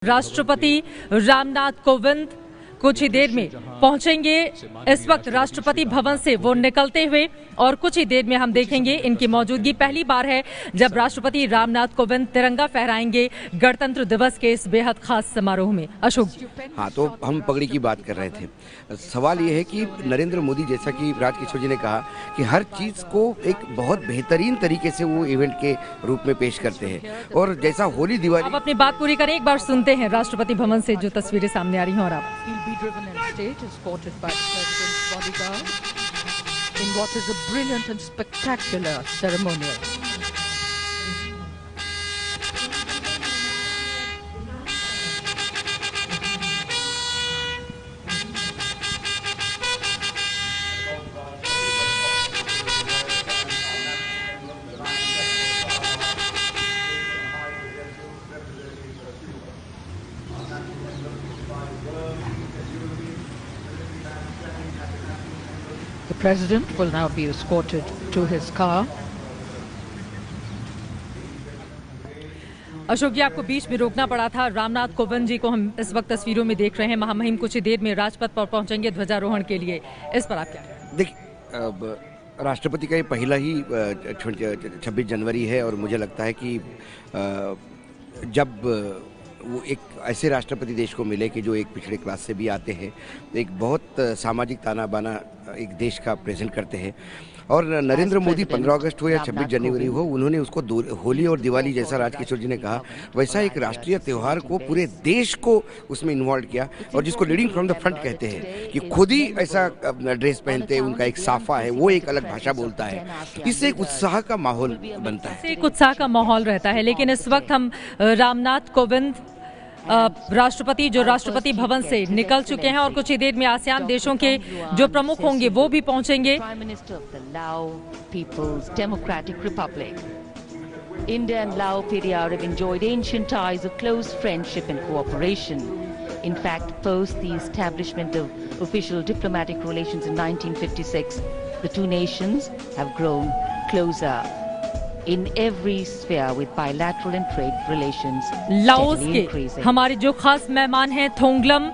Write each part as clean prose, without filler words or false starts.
राष्ट्रपति रामनाथ कोविंद कुछ ही देर में पहुंचेंगे। इस वक्त राष्ट्रपति भवन से वो निकलते हुए और कुछ ही देर में हम देखेंगे इनकी मौजूदगी। पहली बार है जब राष्ट्रपति रामनाथ कोविंद तिरंगा फहराएंगे गणतंत्र दिवस के इस बेहद खास समारोह में। अशोक जी, हाँ, तो हम पगड़ी की बात कर रहे थे। सवाल ये है कि नरेंद्र मोदी, जैसा कि राजकिशोर जी ने कहा, कि हर चीज को एक बहुत बेहतरीन तरीके से वो इवेंट के रूप में पेश करते हैं। और जैसा होली दिवाली, आप अपनी बात पूरी करें, एक बार सुनते हैं राष्ट्रपति भवन से जो तस्वीरें सामने आ रही हैं। और आप be driven in state, escorted by the president's bodyguard in what is a brilliant and spectacular ceremonial. The president will now be escorted to his car. Ashok जी, आपको बीच में रोकना पड़ा था। रामनाथ कोविंद जी को हम इस वक्त तस्वीरों में देख रहे हैं। महामहिम कुछ ही देर में राजपथ पर पहुंचेंगे ध्वजारोहण के लिए। इस पर आप क्या कहें? देखिए, राष्ट्रपति का ये पहला ही 26 जनवरी है और मुझे लगता है कि जब वो एक ऐसे राष्ट्रपति देश को मिले कि जो एक पिछड़े क्लास से भी आते हैं, एक बहुत सामाजिक ताना बाना एक देश का प्रेजेंट करते हैं। और नरेंद्र मोदी 15 अगस्त हो या 26 जनवरी हो, उन्होंने उसको होली और दिवाली, जैसा राजकिशोर जी ने कहा, वैसा एक राष्ट्रीय त्यौहार को पूरे देश को उसमें इन्वॉल्व किया। और जिसको लीडिंग फ्रॉम द फ्रंट कहते हैं, कि खुद ही ऐसा ड्रेस पहनते हैं, उनका एक साफा है, वो एक अलग भाषा बोलता है, इससे एक उत्साह का माहौल बनता है, एक उत्साह का माहौल रहता है। लेकिन इस वक्त हम रामनाथ कोविंद राष्ट्रपति जो राष्ट्रपति भवन से निकल चुके हैं और कुछ ही देर में आसियान देशों के जो प्रमुख होंगे वो भी पहुंचेंगे। India and Lao PDR have enjoyed ancient ties of close friendship and cooperation. In fact, post the establishment of official diplomatic relations in 1956, the two nations have grown closer in every sphere with bilateral and trade relations Laos के हमारे जो खास मेहमान हैं थोंगलम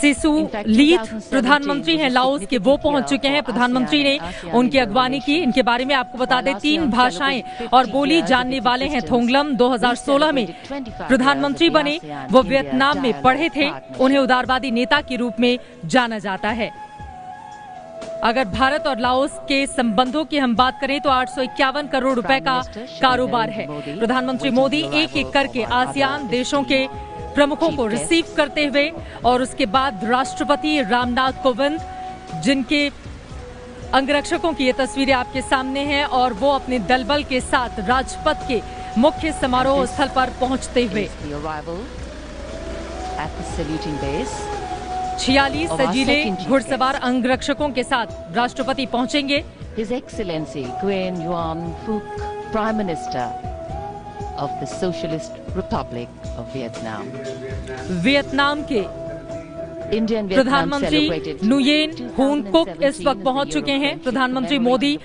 सिसु लीथ प्रधानमंत्री हैं Laos के, वो पहुंच चुके हैं। प्रधानमंत्री ने उनकी अगवानी की। इनके बारे में आपको बता दें, 3 भाषाएं और बोली जानने वाले हैं थोंगलम। 2016 में प्रधानमंत्री बने। वो वियतनाम में पढ़े थे। उन्हें उदारवादी नेता के रूप में जाना जाता है। अगर भारत और लाओस के संबंधों की हम बात करें तो 851 करोड़ रुपए का कारोबार है। प्रधानमंत्री मोदी एक एक करके आसियान देशों के प्रमुखों को रिसीव करते हुए और उसके बाद राष्ट्रपति रामनाथ कोविंद, जिनके अंगरक्षकों की ये तस्वीरें आपके सामने हैं, और वो अपने दलबल के साथ राजपथ के मुख्य समारोह स्थल पर पहुंचते हुए 46 सजीले घुड़सवार अंगरक्षकों के साथ राष्ट्रपति पहुंचेंगे। His Excellency Nguyen Xuan Phuc, Prime Minister of the Socialist Republic of Vietnam. Vietnam के प्रधानमंत्री नुयेन हुन कुक इस वक्त पहुंच चुके हैं। प्रधानमंत्री मोदी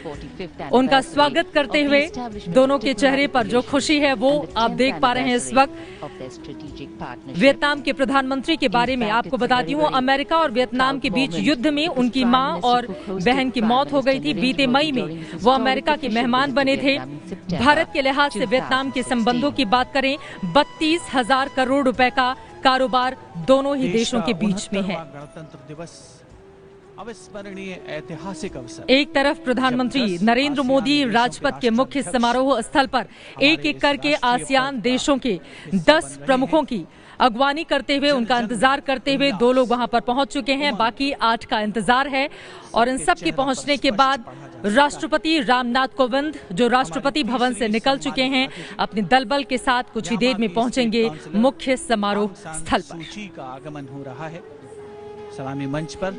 उनका स्वागत करते हुए, दोनों के चेहरे पर जो खुशी है वो आप देख पा रहे हैं इस वक्त। वियतनाम के प्रधानमंत्री के बारे में आपको बता दूं, अमेरिका और वियतनाम के बीच युद्ध में उनकी मां और बहन की मौत हो गई थी। बीते मई में वो अमेरिका के मेहमान बने थे। भारत के लिहाज से वियतनाम के संबंधों की बात करें, 32,000 करोड़ रुपए का कारोबार दोनों ही देशों के बीच में है। गणतंत्र दिवस अविस्मरणीय ऐतिहासिक अवसर। एक तरफ प्रधानमंत्री नरेंद्र मोदी राजपथ के मुख्य समारोह स्थल पर एक एक करके आसियान देशों के 10 प्रमुखों की अगवानी करते हुए, उनका इंतजार करते हुए 2 लोग वहां पर पहुंच चुके हैं। बाकी 8 का इंतजार है। और इन सब के पहुंचने के बाद राष्ट्रपति रामनाथ कोविंद जो राष्ट्रपति भवन से निकल चुके हैं, अपने दलबल के साथ कुछ ही देर में पहुंचेंगे मुख्य समारोह स्थल पर। सूची का आगमन हो रहा है। सलामी मंच पर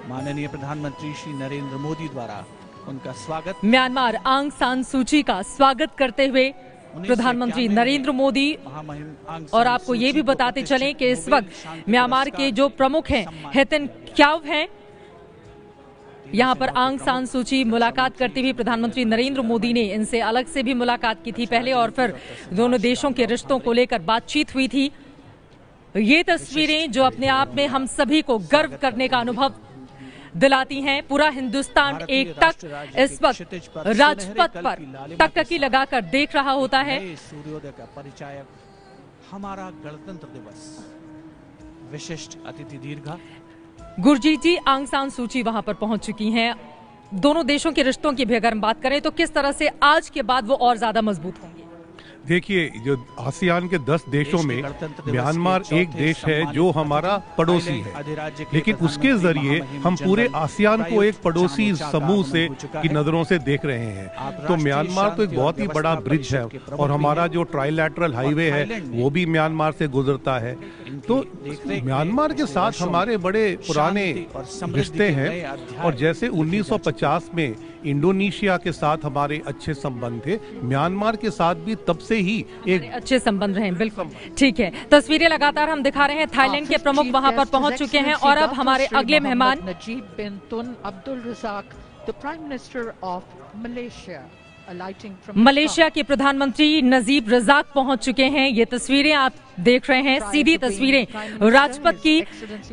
माननीय प्रधानमंत्री श्री नरेंद्र मोदी द्वारा उनका स्वागत। म्यांमार आंग सान सूची का स्वागत करते हुए प्रधानमंत्री नरेंद्र मोदी। और आपको ये भी बताते चलें कि इस वक्त म्यांमार के जो प्रमुख हैं हेतन क्याव हैं, यहाँ पर आंग सान सूची मुलाकात करते हुए प्रधानमंत्री नरेंद्र मोदी ने इनसे अलग से भी मुलाकात की थी पहले, और फिर दोनों देशों के रिश्तों को लेकर बातचीत हुई थी। ये तस्वीरें जो अपने आप में हम सभी को गर्व करने का अनुभव दिलाती हैं। पूरा हिंदुस्तान एक टक इस वक्त राजपथ पर टकटकी लगाकर देख रहा होता है। सूर्योदय का परिचायक हमारा गणतंत्र दिवस, विशिष्ट अतिथि दीर्घा। गुरजीत जी, आंग सान सूची वहां पर पहुंच चुकी हैं। दोनों देशों के रिश्तों की भी अगर हम बात करें तो किस तरह से आज के बाद वो और ज्यादा मजबूत होंगे? देखिए, जो आसियान के 10 देशों में म्यांमार एक देश है जो हमारा पड़ोसी है, लेकिन उसके जरिए हम पूरे आसियान को एक पड़ोसी समूह से की नजरों से देख रहे हैं। तो म्यांमार तो एक बहुत ही बड़ा ब्रिज है और हमारा जो ट्राइलैटरल हाईवे है वो भी म्यांमार से गुजरता है। तो म्यांमार के साथ हमारे बड़े पुराने रिश्ते हैं और जैसे 1950 में इंडोनेशिया के साथ हमारे अच्छे संबंध थे, म्यांमार के साथ भी तब से ही एक अच्छे संबंध रहे। बिल्कुल ठीक है। तस्वीरें लगातार हम दिखा रहे हैं। थाईलैंड के प्रमुख वहां पर पहुंच चुके हैं और अब हमारे अगले मेहमान Najib bin Tun Abdul Razak, the Prime Minister of Malaysia, Malaysia के प्रधानमंत्री नजीब रज़ाक पहुंच चुके हैं। ये तस्वीरें आप देख रहे हैं, सीधी तस्वीरें राजपथ की।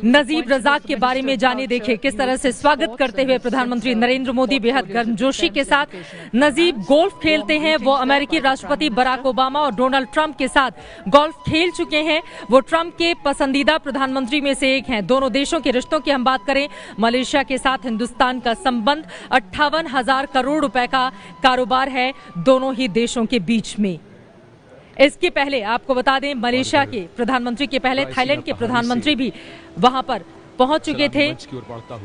नजीब रज़ाक के बारे में जाने देखे किस तरह से स्वागत करते हुए प्रधानमंत्री नरेंद्र मोदी बेहद गर्मजोशी के साथ। नजीब गोल्फ खेलते हैं। वो अमेरिकी राष्ट्रपति बराक ओबामा और डोनाल्ड ट्रंप के साथ गोल्फ खेल चुके हैं। वो ट्रंप के पसंदीदा प्रधानमंत्री में से एक हैं। दोनों देशों के रिश्तों की हम बात करें, मलेशिया के साथ हिंदुस्तान का संबंध 58,000 करोड़ रुपए का कारोबार है दोनों ही देशों के बीच में। इसके पहले आपको बता दें, मलेशिया के प्रधानमंत्री के पहले थाईलैंड के प्रधानमंत्री भी वहां पर पहुंच चुके थे।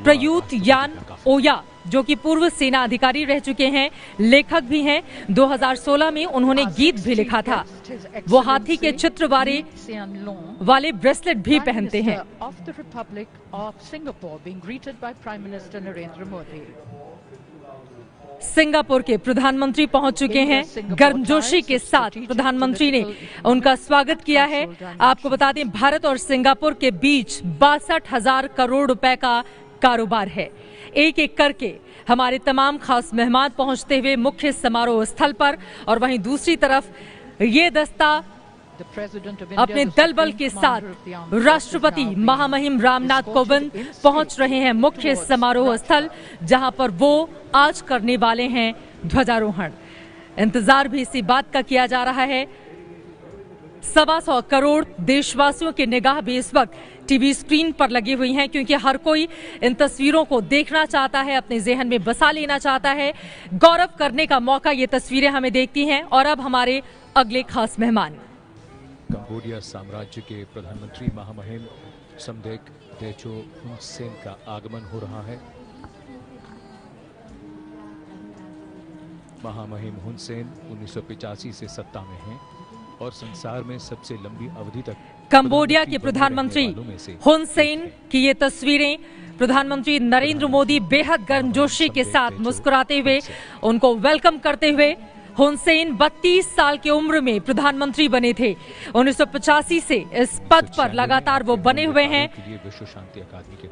प्रयूत यान ओया, जो कि पूर्व सेना अधिकारी रह चुके हैं, लेखक भी हैं। 2016 में उन्होंने गीत भी लिखा था। वो हाथी के चित्र वाले ब्रेसलेट भी पहनते हैं। सिंगापुर के प्रधानमंत्री पहुंच चुके हैं। गर्मजोशी के साथ प्रधानमंत्री ने उनका स्वागत किया है। आपको बता दें, भारत और सिंगापुर के बीच 62,000 करोड़ रुपए का कारोबार है। एक एक करके हमारे तमाम खास मेहमान पहुंचते हुए मुख्य समारोह स्थल पर, और वहीं दूसरी तरफ ये दस्ता अपने दल बल के साथ राष्ट्रपति महामहिम रामनाथ कोविंद पहुंच रहे हैं मुख्य समारोह स्थल, जहां पर वो आज करने वाले हैं ध्वजारोहण। इंतजार भी इसी बात का किया जा रहा है। 125 करोड़ देशवासियों की निगाह भी इस वक्त टीवी स्क्रीन पर लगी हुई हैं, क्योंकि हर कोई इन तस्वीरों को देखना चाहता है, अपने जेहन में बसा लेना चाहता है। गौरव करने का मौका ये तस्वीरें हमें देखती हैं। और अब हमारे अगले खास मेहमान, कंबोडिया साम्राज्य के प्रधानमंत्री महामहिम समदेक तेचो हुन सेन का आगमन हो रहा है। महामहिम हुन सेन 1985 से सत्ता में हैं और संसार में सबसे लंबी अवधि तक कंबोडिया के प्रधानमंत्री हुन सेन की ये तस्वीरें प्रधानमंत्री नरेंद्र मोदी बेहद गर्मजोशी के साथ मुस्कुराते हुए उनको वेलकम करते हुए। हुन सेन 32 साल की उम्र में प्रधानमंत्री बने थे। 1985 से इस पद पर लगातार वो बने हुए हैं।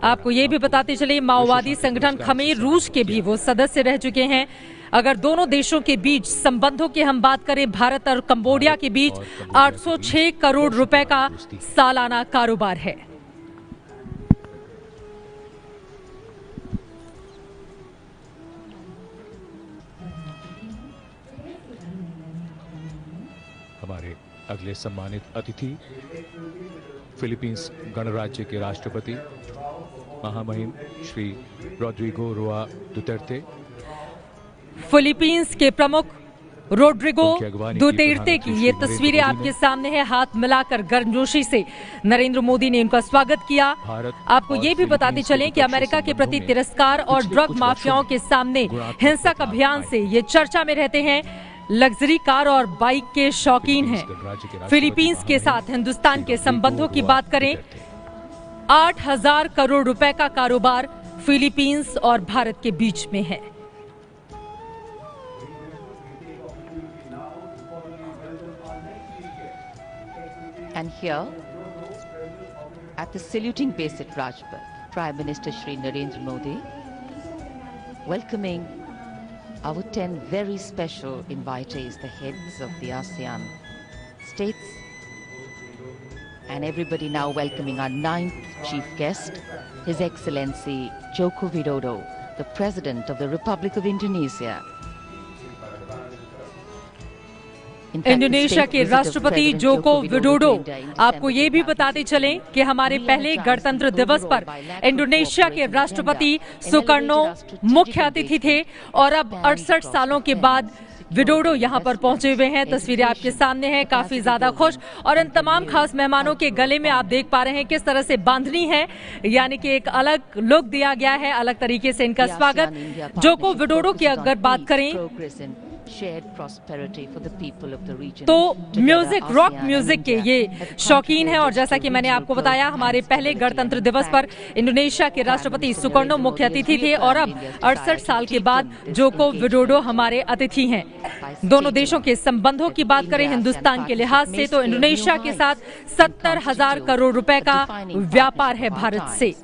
आपको ये भी बताते चले, माओवादी संगठन खमेर रूज के भी वो सदस्य रह चुके हैं। अगर दोनों देशों के बीच संबंधों की हम बात करें, भारत और कंबोडिया के बीच 806 करोड़ रुपए का सालाना कारोबार है। हमारे अगले सम्मानित अतिथि फिलीपींस गणराज्य के राष्ट्रपति महामहिम श्री रोड्रिगो रोआ दुतेर्ते। फिलीपींस के प्रमुख रोड्रिगो दुतेर्ते की ये तस्वीरें आपके सामने है। हाथ मिलाकर गर्मजोशी से नरेंद्र मोदी ने उनका स्वागत किया। आपको ये भी बताते चलें कि अमेरिका के प्रति तिरस्कार और ड्रग माफियाओं के सामने हिंसक अभियान से ये चर्चा में रहते हैं। लग्जरी कार और बाइक के शौकीन हैं। फिलीपींस के साथ हिंदुस्तान के संबंधों की बात करें, 8,000 करोड़ रुपए का कारोबार फिलीपींस और भारत के बीच में है। And here, at the saluting base at Rajpath, Prime Minister Shri Narendra Modi welcoming our 10 very special invitees, the heads of the ASEAN states, And everybody now welcoming our 9th chief guest, His Excellency Joko Widodo, the President of the Republic of Indonesia. Indonesia के राष्ट्रपति Joko Widodo, आपको ये भी बताते चलें कि हमारे पहले गणतंत्र दिवस पर इंडोनेशिया के राष्ट्रपति सुकर्णो मुख्य अतिथि थे और अब 68 सालों के बाद विडोडो यहाँ पर पहुंचे हुए हैं। तस्वीरें आपके सामने हैं, काफी ज्यादा खुश, और इन तमाम खास मेहमानों के गले में आप देख पा रहे हैं किस तरह से बांधनी है, यानी कि एक अलग लुक दिया गया है, अलग तरीके से इनका स्वागत। जोको विडोडो की अगर बात करें तो म्यूजिक, रॉक म्यूजिक के ये शौकीन है, और जैसा कि मैंने आपको बताया हमारे पहले गणतंत्र दिवस पर इंडोनेशिया के राष्ट्रपति सुकर्णो मुख्य अतिथि थे और अब 68 साल के बाद जोको विडोडो हमारे अतिथि हैं। दोनों देशों के संबंधों की बात करें हिंदुस्तान के लिहाज से तो इंडोनेशिया के साथ 70,000 करोड़ रुपए का व्यापार है भारत से,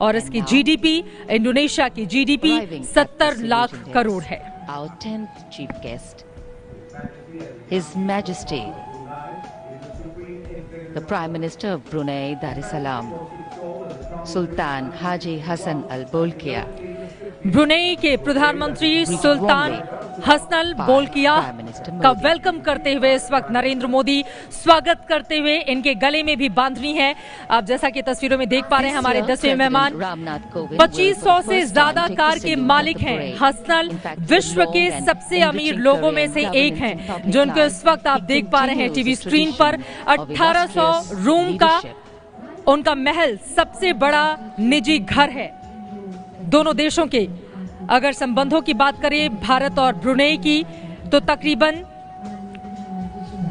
और इसकी जीडीपी, इंडोनेशिया की जीडीपी 70 लाख करोड़ है। Our 10th chief guest, His Majesty, the Prime Minister of Brunei Darussalam, Sultan Haji Hassan Al Bolkiah. Brunei के प्रधानमंत्री सुल्तान हसन अल बोल्किया का वेलकम करते हुए इस वक्त नरेंद्र मोदी स्वागत करते हुए इनके गले में भी बांधनी है। आप जैसा कि तस्वीरों में देख पा रहे हैं हमारे 10वें मेहमान 2500 से ज्यादा कार के मालिक हैं। हसन अल विश्व के सबसे अमीर लोगों में से एक हैं, जो उनको इस वक्त आप देख पा रहे हैं टीवी स्क्रीन पर। 1800 रूम का उनका महल सबसे बड़ा निजी घर है। दोनों देशों के अगर संबंधों की बात करें भारत और ब्रुनेई की, तो तकरीबन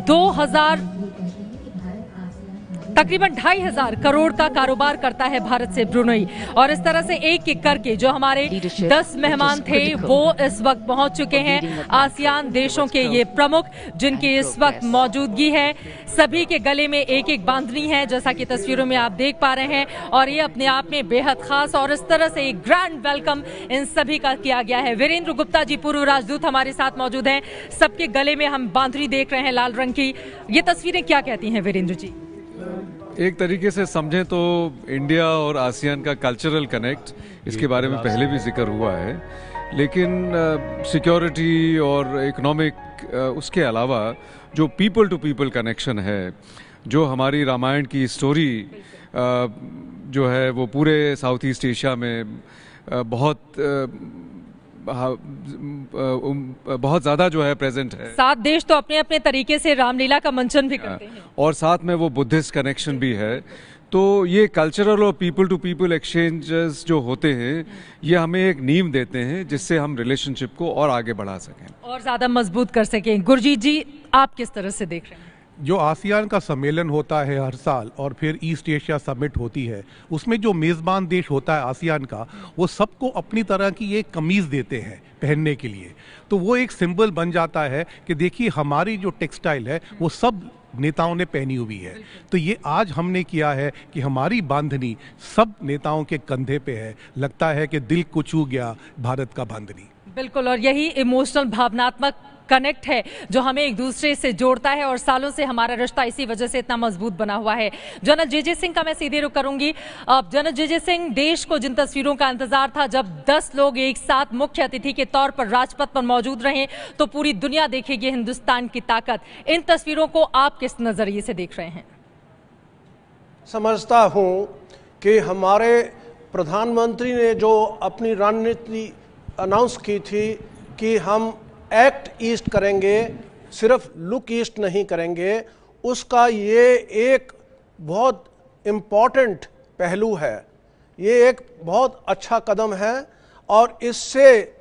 2,500 करोड़ का कारोबार करता है भारत से ब्रुनेई। और इस तरह से एक एक करके जो हमारे 10 मेहमान थे वो इस वक्त पहुंच चुके हैं। आसियान देशों के ये प्रमुख जिनकी इस वक्त मौजूदगी है, सभी के गले में एक एक बांधनी है, जैसा कि तस्वीरों में आप देख पा रहे हैं, और ये अपने आप में बेहद खास। और इस तरह से एक ग्रैंड वेलकम इन सभी का किया गया है। वीरेंद्र गुप्ता जी पूर्व राजदूत हमारे साथ मौजूद हैं। सबके गले में हम बांधनी देख रहे हैं लाल रंग की। ये तस्वीरें क्या कहती हैं वीरेंद्र जी? एक तरीके से समझें तो इंडिया और आसियान का कल्चरल कनेक्ट, इसके बारे में पहले भी जिक्र हुआ है, लेकिन सिक्योरिटी और इकोनॉमिक उसके अलावा जो पीपल टू पीपल कनेक्शन है, जो हमारी रामायण की स्टोरी जो है वो पूरे साउथ ईस्ट एशिया में बहुत ज्यादा जो है प्रेजेंट है। 7 देश तो अपने अपने तरीके से रामलीला का मंचन भी करते हैं, और साथ में वो बुद्धिस्ट कनेक्शन भी है। तो ये कल्चरल और पीपल टू पीपल एक्सचेंजेस जो होते हैं, ये हमें एक नींव देते हैं जिससे हम रिलेशनशिप को और आगे बढ़ा सकें और ज्यादा मजबूत कर सकें। गुरजीत जी, आप किस तरह से देख रहे हैं? जो आसियान का सम्मेलन होता है हर साल और फिर ईस्ट एशिया समिट होती है, उसमें जो मेज़बान देश होता है आसियान का, वो सबको अपनी तरह की एक कमीज़ देते हैं पहनने के लिए। तो वो एक सिंबल बन जाता है कि देखिए हमारी जो टेक्सटाइल है वो सब नेताओं ने पहनी हुई है। तो ये आज हमने किया है कि हमारी बांधनी सब नेताओं के कंधे पे है। लगता है कि दिल को छू गया भारत का बांधनी। बिल्कुल, और यही इमोशनल भावनात्मक कनेक्ट है जो हमें एक दूसरे से जोड़ता है, और सालों से हमारा रिश्ता इसी वजह से इतना मजबूत बना हुआ है। General JJ. सिंह का मैं सीधे रुख करूंगी। अब जनरल जे.जे. सिंह, देश को जिन तस्वीरों का इंतजार था जब 10 लोग एक साथ मुख्य अतिथि के तौर पर राजपथ पर मौजूद रहे, तो पूरी दुनिया देखेगी हिंदुस्तान की ताकत। इन तस्वीरों को आप किस नजरिए से देख रहे हैं? समझता हूं कि हमारे प्रधानमंत्री ने जो अपनी रणनीति अनाउंस की थी कि हम एक्ट ईस्ट करेंगे, सिर्फ लुक ईस्ट नहीं करेंगे, उसका ये एक बहुत इम्पॉर्टेंट पहलू है। ये एक बहुत अच्छा कदम है, और इससे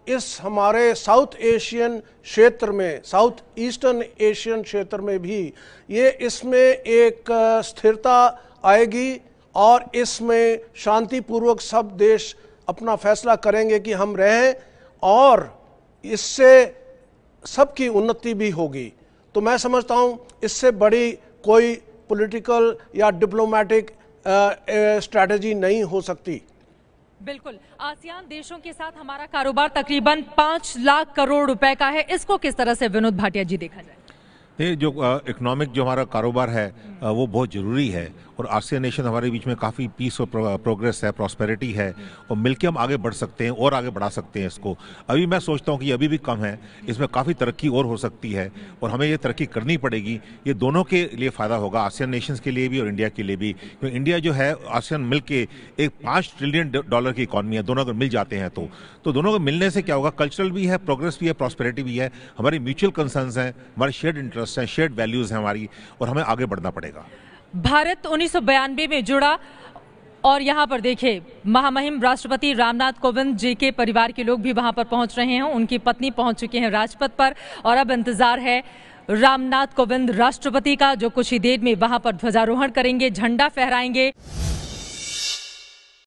इस हमारे साउथ एशियन क्षेत्र में, साउथ ईस्टर्न एशियन क्षेत्र में भी ये इसमें एक स्थिरता आएगी, और इसमें शांतिपूर्वक सब देश अपना फैसला करेंगे कि हम रहें, और इससे सबकी उन्नति भी होगी। तो मैं समझता हूं इससे बड़ी कोई पॉलिटिकल या डिप्लोमेटिक स्ट्रैटेजी नहीं हो सकती। बिल्कुल, आसियान देशों के साथ हमारा कारोबार तकरीबन 5 लाख करोड़ रुपए का है। इसको किस तरह से विनोद भाटिया जी देखा जाए? जो इकोनॉमिक जो हमारा कारोबार है वो बहुत ज़रूरी है और आसियान नेशन हमारे बीच में काफ़ी पीस और प्रोग्रेस है, प्रॉस्पेरिटी है और मिलकर हम आगे बढ़ सकते हैं और आगे बढ़ा सकते हैं इसको। अभी मैं सोचता हूँ कि अभी भी कम है, इसमें काफ़ी तरक्की और हो सकती है और हमें ये तरक्की करनी पड़ेगी। ये दोनों के लिए फ़ायदा होगा, आसियान नेशंस के लिए भी और इंडिया के लिए भी, क्योंकि इंडिया जो है आसियान मिल के एक $5 ट्रिलियन की इकॉनमी है। दोनों अगर मिल जाते हैं तो दोनों को मिलने से क्या होगा, कल्चरल भी है, प्रोग्रेस भी है, प्रॉस्पेरिटी भी है, हमारी म्यूचुअल कंसर्न्स हैं, हमारे शेयर्ड इंटरेस्ट हैं, शेयर्ड वैल्यूज़ हैं हमारी और हमें आगे बढ़ना पड़ेगा। भारत 1992 में जुड़ा और यहाँ पर देखिए महामहिम राष्ट्रपति रामनाथ कोविंद जी के परिवार के लोग भी वहां पर पहुंच रहे हैं। उनकी पत्नी पहुंच चुके हैं राजपथ पर और अब इंतजार है रामनाथ कोविंद राष्ट्रपति का, जो कुछ ही देर में वहां पर ध्वजारोहण करेंगे, झंडा फहराएंगे।